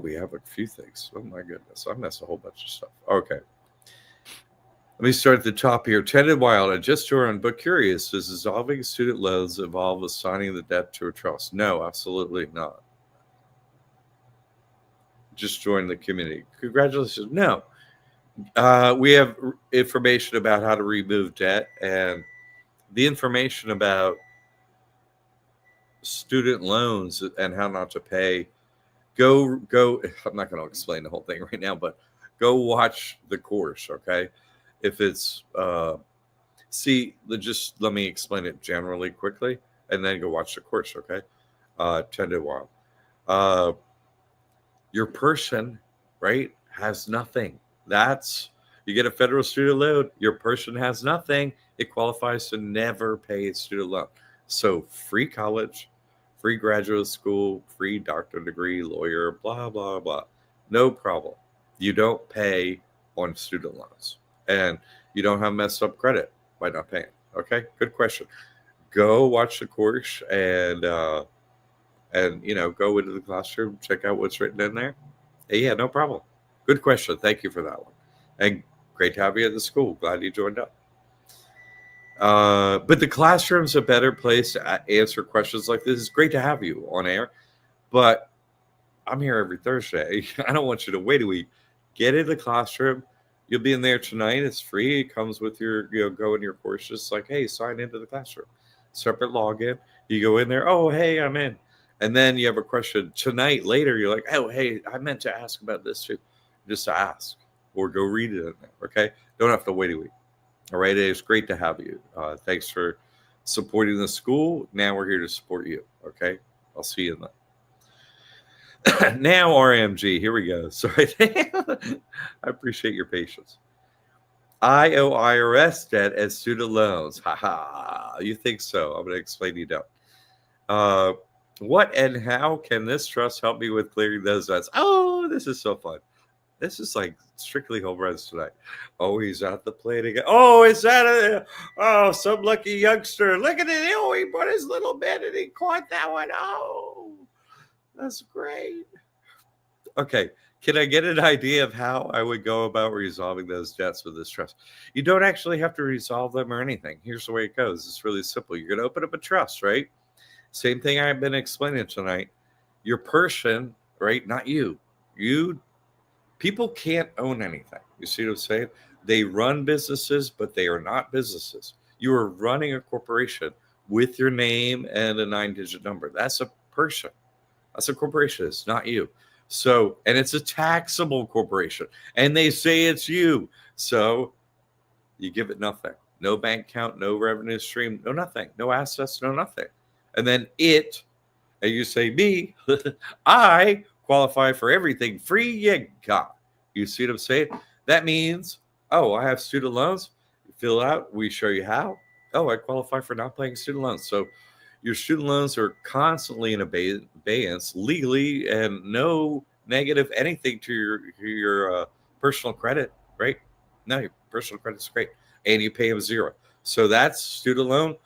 We have a few things. Oh my goodness. I missed a whole bunch of stuff. Okay. Let me start at the top here. Ted and Wild, I just joined, but curious, does dissolving student loans involve assigning the debt to a trust? No, absolutely not. Just join the community. Congratulations. No. We have information about how to remove debt, and the information about student loans and how not to pay. Go. I'm not going to explain the whole thing right now, but go watch the course, okay? If it's let me explain it generally quickly, and then go watch the course, okay? 10 to 1. Your person, right, has nothing. You get a federal student loan, your person has nothing. It qualifies to never pay a student loan. So free college, free graduate school, free doctorate degree, lawyer, blah, blah, blah. No problem. You don't pay on student loans. And you don't have messed up credit by not paying. Okay, good question. Go watch the course and go into the classroom, check out what's written in there. Yeah, no problem. Good question. Thank you for that one. And great to have you at the school. Glad you joined up. But the classroom's a better place to answer questions like this. It's great to have you on air, but I'm here every Thursday. I don't want you to wait a week. Get in the classroom. You'll be in there tonight. It's free. It comes with your, go in your course. Just like, hey, sign into the classroom. Separate login. You go in there. Oh, hey, I'm in. And then you have a question tonight. Later, you're like, oh, hey, I meant to ask about this too. Just ask or go read it in there. Okay. Don't have to wait a week. All right. It's great to have you. Thanks for supporting the school. Now we're here to support you. Okay. I'll see you in the now RMG, here we go. Sorry. I appreciate your patience. I owe IRS debt as student loans. Ha. You think so? I'm going to explain you don't. What and how can this trust help me with clearing those debts? Oh, this is so fun. This is like strictly home runs tonight. Oh, he's at the plate again. Oh, is that some lucky youngster? Look at it. Oh, he put his little bit and he caught that one. Oh, that's great. Okay. Can I get an idea of how I would go about resolving those debts with this trust? You don't actually have to resolve them or anything. Here's the way it goes. It's really simple. You're going to open up a trust, right? Same thing I've been explaining tonight. Your person, right? Not you. People can't own anything. You see what I'm saying? They run businesses, but they are not businesses. You are running a corporation with your name and a 9-digit number. That's a person. That's a corporation. It's not you. So, and it's a taxable corporation. And they say it's you. So you give it nothing. No bank account, no revenue stream, no nothing. No assets, no nothing. And then and you say, me, I qualify for everything free you got. You see what I'm saying? That means, oh, I have student loans. You fill out, we show you how. Oh, I qualify for not paying student loans. So your student loans are constantly in abeyance legally, and no negative anything to your personal credit, right? No, your personal credit's great. And you pay them zero. So that's student loan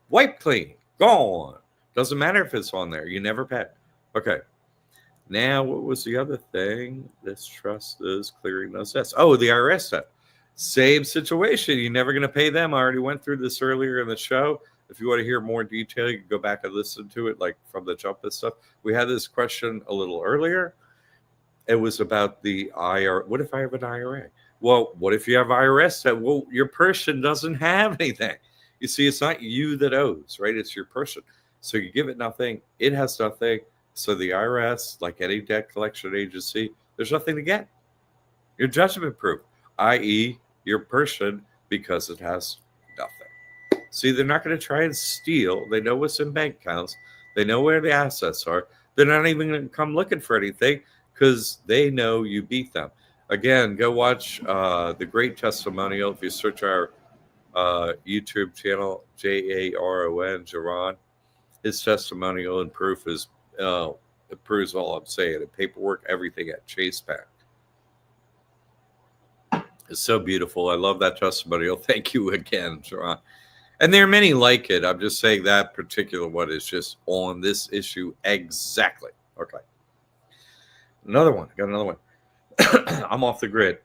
wipe clean. Gone. Doesn't matter if it's on there. You never pay. Okay. Now, what was the other thing? This trust is clearing those debts. Oh, the IRS debt. Same situation. You're never going to pay them. I already went through this earlier in the show. If you want to hear more detail, you can go back and listen to it, like from the jump and stuff. We had this question a little earlier. It was about the IRA. What if I have an IRA? Well, what if you have IRS debt? Well, your person doesn't have anything. You see, it's not you that owes, right? It's your person. So you give it nothing. It has nothing. So the IRS, like any debt collection agency, there's nothing to get. Your judgment proof, i.e. your person, because it has nothing. See, they're not going to try and steal. They know what's in bank accounts. They know where the assets are. They're not even going to come looking for anything because they know you beat them. Again, go watch the great testimonial. If you search our YouTube channel, Jaron, Jaron, his testimonial and proof is it proves all I'm saying. And paperwork, everything at Chase Bank. It's so beautiful. I love that testimonial. Thank you again, Jaron. And there are many like it. I'm just saying that particular one is just on this issue exactly. Okay. Another one. Got another one. I'm off the grid.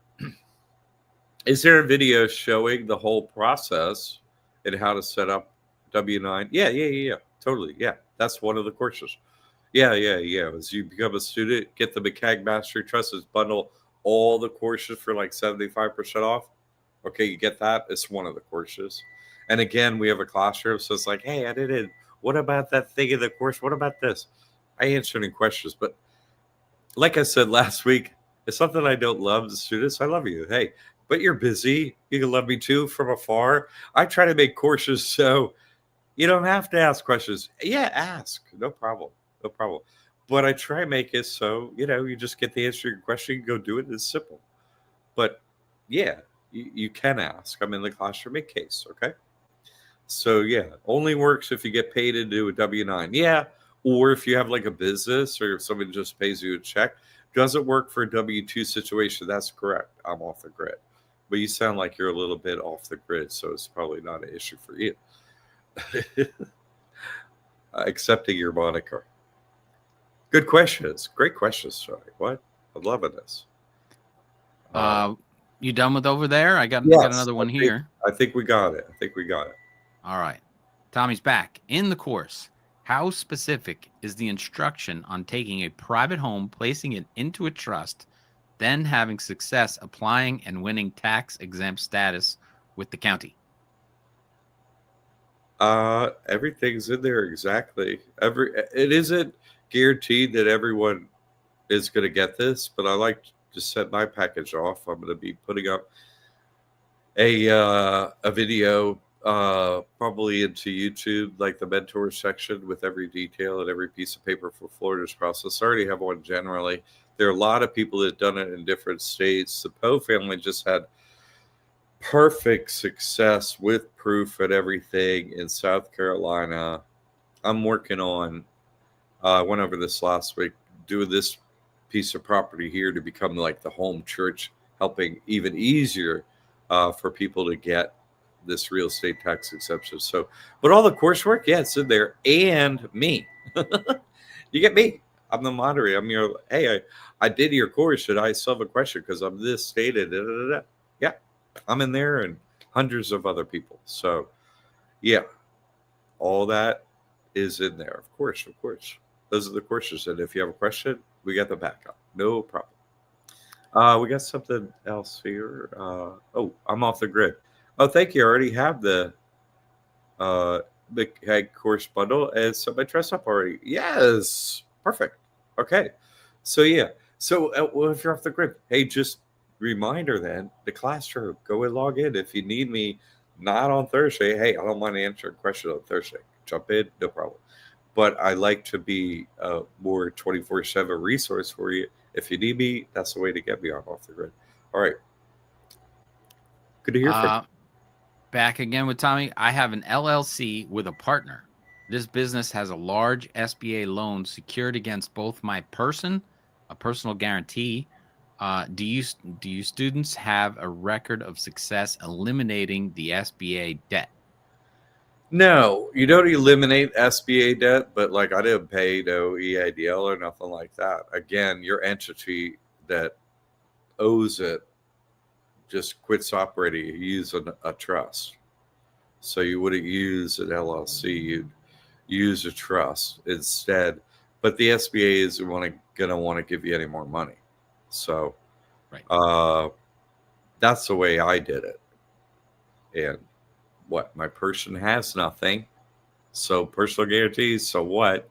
Is there a video showing the whole process and how to set up W-9? Yeah. Totally. Yeah. That's one of the courses. Yeah. As you become a student, get the McCaig Mastery Trust bundle all the courses for like 75% off. Okay, you get that. It's one of the courses. And again, we have a classroom. So it's like, hey, I didn't. What about that thing in the course? What about this? I answer any questions. But like I said last week, it's something I don't love the students. I love you. Hey, but you're busy. You can love me too from afar. I try to make courses so you don't have to ask questions. Yeah, ask. No problem. But I try to make it so, you just get the answer to your question, go do it. It's simple. But yeah, you can ask. I'm in the classroom in case, okay? So yeah, only works if you get paid to do a W-9. Yeah, or if you have like a business or if somebody just pays you a check. Doesn't work for a W-2 situation. That's correct. I'm off the grid. But you sound like you're a little bit off the grid, so it's probably not an issue for you. Accepting your moniker. Good questions. Great questions, Charlie. What? I'm loving this. You done with over there? I got another one here. I think we got it. All right. Tommy's back. In the course, how specific is the instruction on taking a private home, placing it into a trust, then having success applying and winning tax exempt status with the county? Everything's in there exactly. It isn't guaranteed that everyone is going to get this, but I like to set my package off. I'm going to be putting up a video probably into YouTube, like the mentor section with every detail and every piece of paper for Florida's process. I already have one generally. There are a lot of people that have done it in different states. The Poe family just had perfect success with proof and everything in South Carolina. I'm working on, I went over this last week, doing this piece of property here to become like the home church, helping even easier for people to get this real estate tax exemption. So, but all the coursework, yeah, it's in there. And me. You get me. I'm the moderator. I'm your, hey, I did your course. Should I still have a question? Because I'm this stated. Da, da, da, da. Yeah, I'm in there and hundreds of other people. So, yeah, all that is in there. Of course, of course. Those are the courses. And if you have a question, we got the backup. No problem. We got something else here. Oh, I'm off the grid. Oh, thank you. I already have the McCaig course bundle and set my dress up already. Yes. Perfect. Okay. So, yeah. So, well, if you're off the grid, hey, just reminder then the classroom, go and log in. If you need me, not on Thursday, hey, I don't mind answering questions on Thursday. Jump in, no problem. But I like to be a more 24/7 resource for you. If you need me, that's the way to get me on off the grid. All right. Good to hear from you. Back again with Tommy. I have an LLC with a partner. This business has a large SBA loan secured against both my person, a personal guarantee. Do you students have a record of success eliminating the SBA debt? No, you don't eliminate SBA debt, but like I didn't pay no EIDL or nothing like that. Again, your entity that owes it just quits operating. You use a trust. So you wouldn't use an LLC, you'd use a trust instead. But the SBA isn't going to want to give you any more money. So Right. That's the way I did it. And what? My person has nothing. So personal guarantees, so what?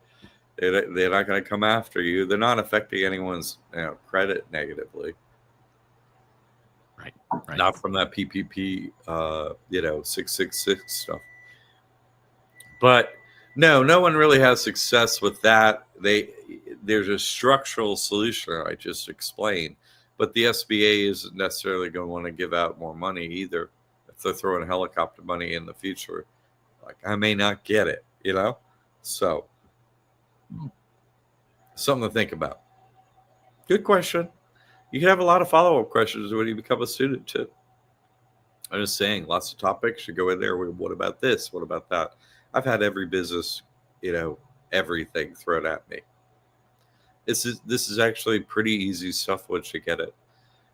They're not going to come after you. They're not affecting anyone's credit negatively. Right. Right. Not from that PPP, 666 stuff. But no one really has success with that. There's a structural solution I just explained, but the SBA isn't necessarily going to want to give out more money either. If they're throwing helicopter money in the future, like I may not get it, So something to think about. Good question. You can have a lot of follow-up questions when you become a student too. I'm just saying, lots of topics. You go in there. What about this? What about that? I've had every business, everything thrown at me. This is actually pretty easy stuff once you get it,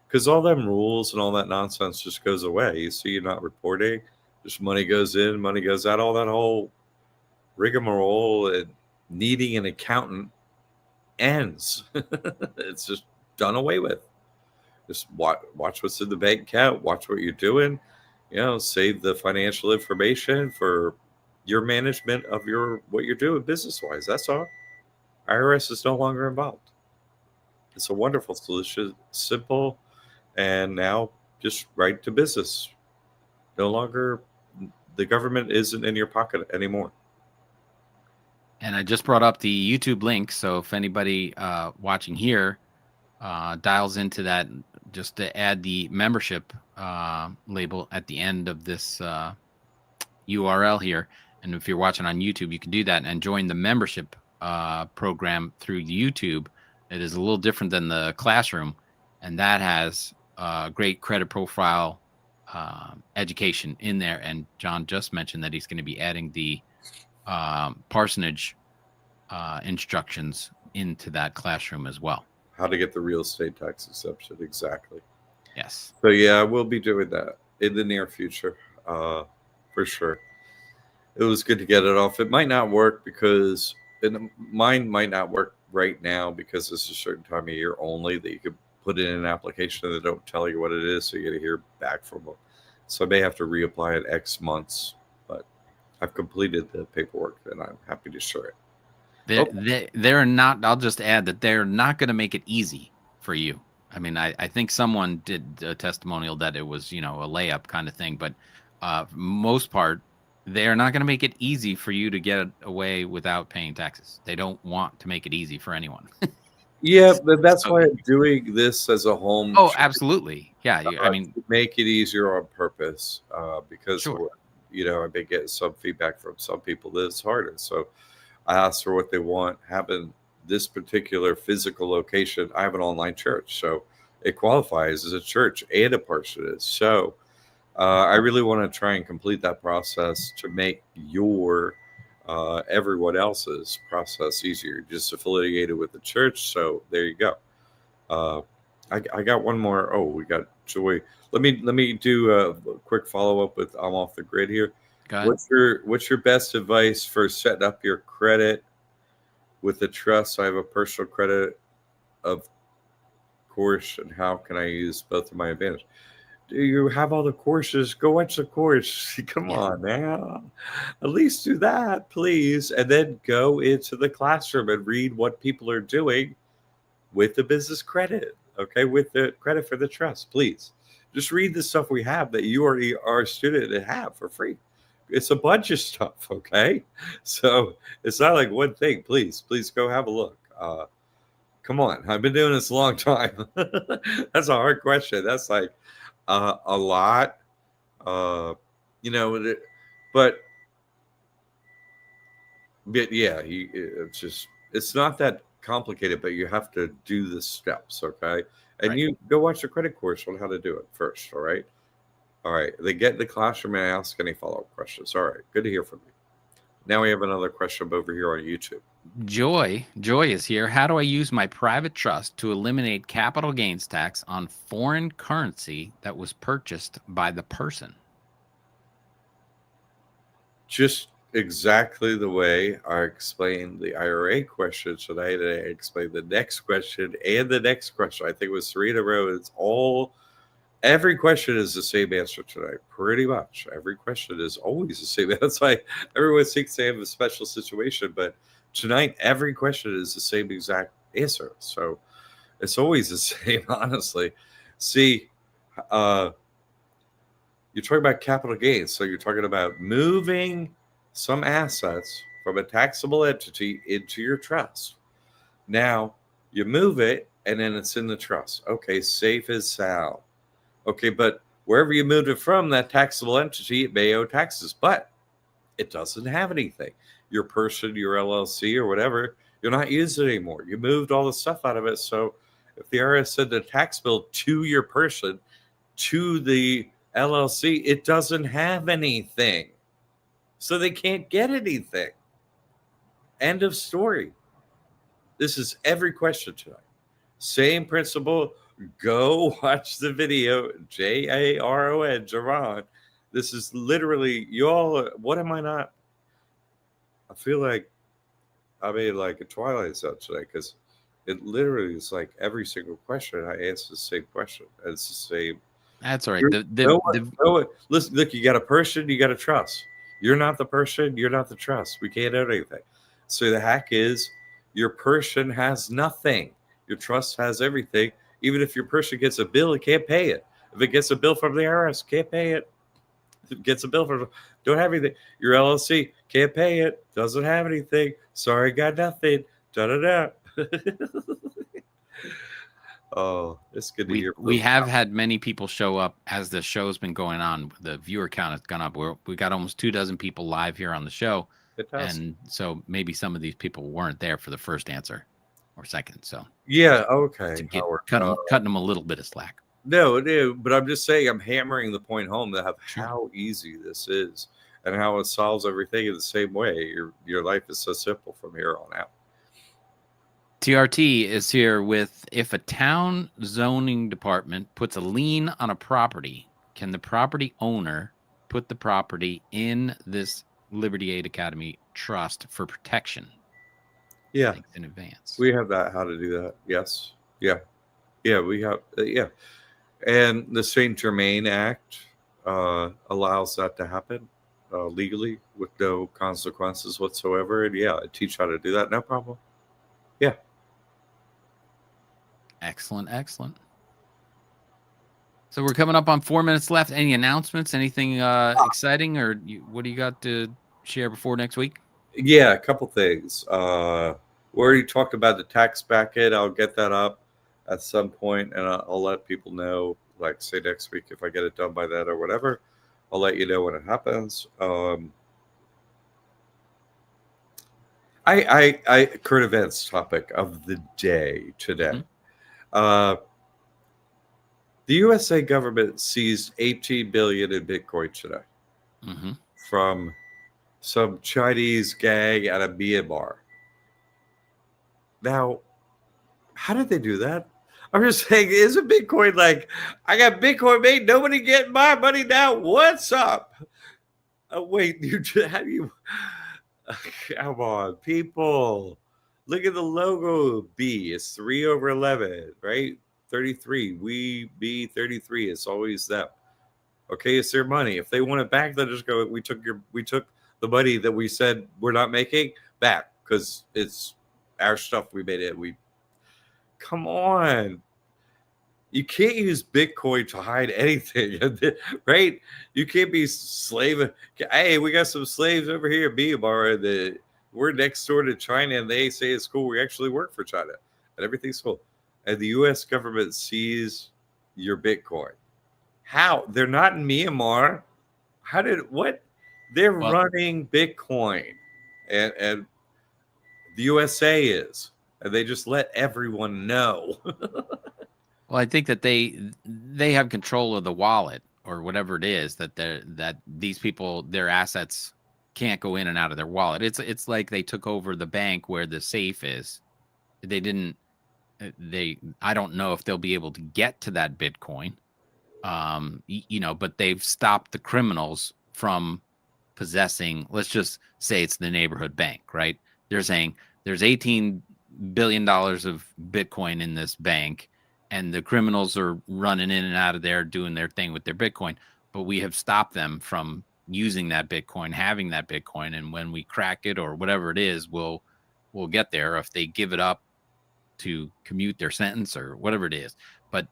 because all them rules and all that nonsense just goes away. You see, you're not reporting. Just money goes in, money goes out. All that whole rigmarole and needing an accountant ends. It's just done away with. Just watch what's in the bank account. Watch what you're doing. Save the financial information for your management of what you're doing business wise. That's all. IRS is no longer involved. It's a wonderful solution, simple, and now just right to business. No longer, the government isn't in your pocket anymore. And I just brought up the YouTube link, so if anybody watching here dials into that, just to add the membership label at the end of this URL here. And if you're watching on YouTube, you can do that and join the membership program through YouTube. It is a little different than the classroom, and that has great credit profile education in there. And John just mentioned that he's going to be adding the parsonage instructions into that classroom as well. How to get the real estate tax exemption, exactly. Yes. So yeah, we'll be doing that in the near future, for sure. it was good to get it off. It might not work because mine might not work right now because it's a certain time of year only that you could put in an application and they don't tell you what it is, so you got to hear back from them. So I may have to reapply it X months, but I've completed the paperwork and I'm happy to share it. They're not. I'll just add that they're not going to make it easy for you. I mean, I think someone did a testimonial that it was, a layup kind of thing, but for most part, they're not going to make it easy for you to get away without paying taxes. They don't want to make it easy for anyone. Yeah, but that's So- why I'm doing this as a home. Oh, absolutely. Yeah. I mean, to make it easier on purpose because Sure. I've been getting some feedback from some people that it's harder. So I asked for what they want. Having this particular physical location, I have an online church, so it qualifies as a church and a parsonage. So I really want to try and complete that process to make your everyone else's process easier. Just affiliated with the church, so there you go. I got one more. Oh, we got Joy. Let me do a quick follow up with I'm off the grid here. go ahead. What's your best advice for setting up your credit with the trust? I have a personal credit, of course, and how can I use both to my advantage? Do you have all the courses? Go watch the course. Come Yeah. on now. At least do that, please. And then go into the classroom and read what people are doing with the business credit. Okay, with the credit for the trust, please. Just read the stuff we have that you already are a student and have for free. It's a bunch of stuff, okay? So it's not like one thing. Please go have a look. Come on. I've been doing this a long time. That's a hard question. That's like a lot. But yeah, it's not that complicated, but you have to do the steps, okay? And Right. you go watch the credit course on how to do it first, all right? All right. They get in the classroom and ask any follow-up questions. All right. Good to hear from you. Now we have another question over here on YouTube. Joy is here. How do I use my private trust to eliminate capital gains tax on foreign currency that was purchased by the person? Just exactly the way I explained the IRA question today, that I explained the next question and the next question. I think it was 3 in a row. Every question is the same answer today, pretty much. Every question is always the same. That's why everyone thinks they have a special situation, but tonight every question is the same exact answer. So it's always the same, honestly. See, you're talking about capital gains. So you're talking about moving some assets from a taxable entity into your trust. Now you move it and then it's in the trust. Okay, safe as sound. Okay, but wherever you moved it from, that taxable entity, it may owe taxes, but it doesn't have anything. Your person, your LLC, or whatever, you're not using it anymore. You moved all the stuff out of it. So if the IRS sent a tax bill to your person, to the LLC, it doesn't have anything. So they can't get anything. End of story. This is every question tonight. Same principle. Go watch the video. Jaron, Jaron. This is literally y'all. What am I not? I feel like I made like a Twilight Zone today because it literally is like every single question I answer the same question. And it's the same. That's all right. Listen, look, you got a person, you got a trust. You're not the person, you're not the trust. We can't own anything. So the hack is your person has nothing. Your trust has everything. Even if your person gets a bill, it can't pay it. If it gets a bill from the IRS, can't pay it. If it gets a bill from, don't have anything. Your LLC can't pay it, doesn't have anything. Sorry, got nothing. Da da da. Oh, it's good to hear. We have had many people show up as the show's been going on. The viewer count has gone up. We got almost 24 people live here on the show. And so maybe some of these people weren't there for the first answer or second. So yeah, okay. Cutting them a little bit of slack. No, but I'm just saying I'm hammering the point home that how easy this is and how it solves everything in the same way. Your life is so simple from here on out. TRT is here with, if a town zoning department puts a lien on a property, can the property owner put the property in this Liberty Aid Academy Trust for protection. Yeah, Thanks in advance. we have that. How to do that? Yes. Yeah. Yeah. We have. Yeah. And the Saint Germain Act allows that to happen legally with no consequences whatsoever. And yeah, I teach how to do that. No problem. Yeah. Excellent, excellent. So we're coming up on 4 minutes left. Any announcements? Anything exciting, or what do you got to share before next week? Yeah, a couple things. We already talked about the tax bracket. I'll get that up at some point, and I'll let people know, like say next week if I get it done by then or whatever. I'll let you know when it happens. I current events topic of the day today. Mm-hmm. The USA government seized 18 billion in Bitcoin today Mm-hmm. from some Chinese gang out of Myanmar. Now, how did they do that? I'm just saying, isn't Bitcoin like, I got Bitcoin made, nobody getting my money now? What's up? Wait, how do you? Come on, people. Look at the logo B. It's 3/11, right? 33. We be 33. It's always them. Okay, it's their money. If they want it back, they'll just go, we took the money that we said we're not making back because it's our stuff. We made it. Come on. You can't use Bitcoin to hide anything, right? You can't be slave. Hey, we got some slaves over here in Myanmar. We're next door to China, and they say it's cool. We actually work for China, and everything's cool. And the U.S. government sees your Bitcoin. How? They're not in Myanmar. What? They're running Bitcoin, and the USA is, and they just let everyone know. Well, I think that they have control of the wallet or whatever it is that these people, their assets can't go in and out of their wallet. It's like they took over the bank where the safe is. They didn't. I don't know if they'll be able to get to that Bitcoin. But they've stopped the criminals from possessing. Let's just say it's the neighborhood bank, right? They're saying there's $18 billion of Bitcoin in this bank, and the criminals are running in and out of there doing their thing with their Bitcoin. But we have stopped them from using that Bitcoin, having that Bitcoin, and when we crack it or whatever it is, we'll get there. If they give it up to commute their sentence or whatever it is, but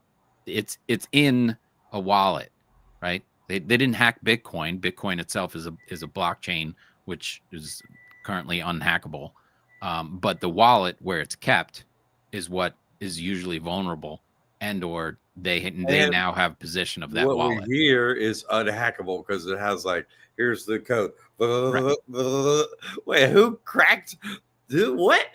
it's in a wallet, right? They didn't hack Bitcoin. Bitcoin itself is a blockchain which is currently unhackable. But the wallet where it's kept is what is usually vulnerable, and/or they now have possession of that what wallet. we hear is unhackable because it has like, here's the code. Right. Wait, who cracked? Dude, what?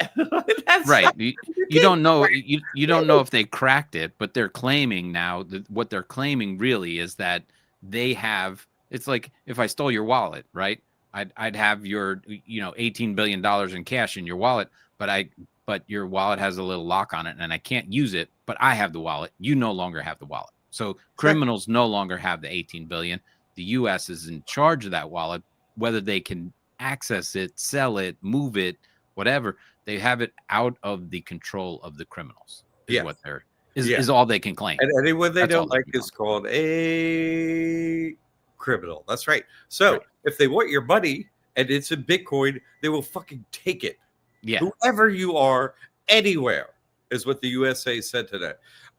That's right. You don't know. You don't know if they cracked it, but they're claiming now that what they're claiming really is that they have. It's like if I stole your wallet, right? I'd have your $18 billion in cash in your wallet, but your wallet has a little lock on it, and I can't use it. But I have the wallet. You no longer have the wallet. So criminals no longer have the 18 billion. The U.S. is in charge of that wallet, whether they can access it, sell it, move it, whatever. They have it out of the control of the criminals. What they're is all they can claim. And anyone they don't like is called a criminal. That's right. So if they want your money and it's in Bitcoin, they will fucking take it. Yeah. Whoever you are, anywhere, is what the USA said today.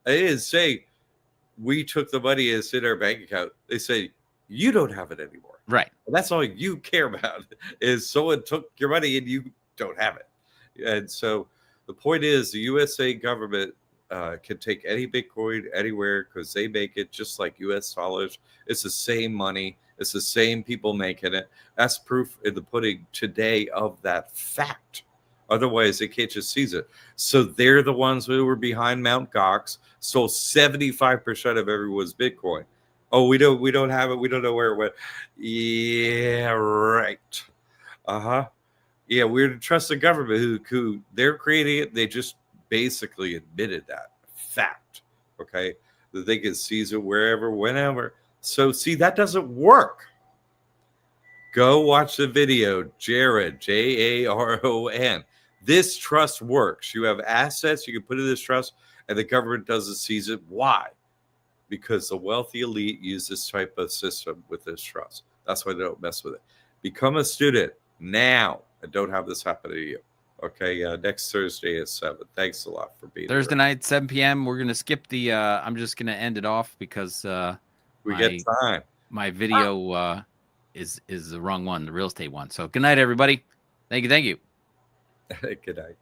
They didn't say we took the money and it's in our bank account. They say you don't have it anymore. Right. And that's all you care about is someone took your money and you don't have it. And so the point is the USA government can take any Bitcoin anywhere because they make it just like US dollars. It's the same money. It's the same people making it. That's proof in the pudding today of that fact. Otherwise, they can't just seize it. So they're the ones who were behind Mt. Gox, stole 75% of everyone's Bitcoin. Oh, we don't have it. We don't know where it went. Yeah, right. Uh-huh. Yeah, we're to trust the government who they're creating it. They just basically admitted that fact. Okay, that they can seize it wherever, whenever. So see, that doesn't work Go watch the video, Jaron, Jaron. This trust works. You have assets you can put in this trust, and the government doesn't seize it. Why? Because the wealthy elite use this type of system with this trust. That's why they don't mess with it. Become a student now and don't have this happen to you. Okay, next Thursday at 7. Thanks a lot for being Thursday here. night, 7 p.m. We're gonna skip the. I'm just gonna end it off because We get time. My video is the wrong one, the real estate one. So good night, everybody. Thank you. Good night.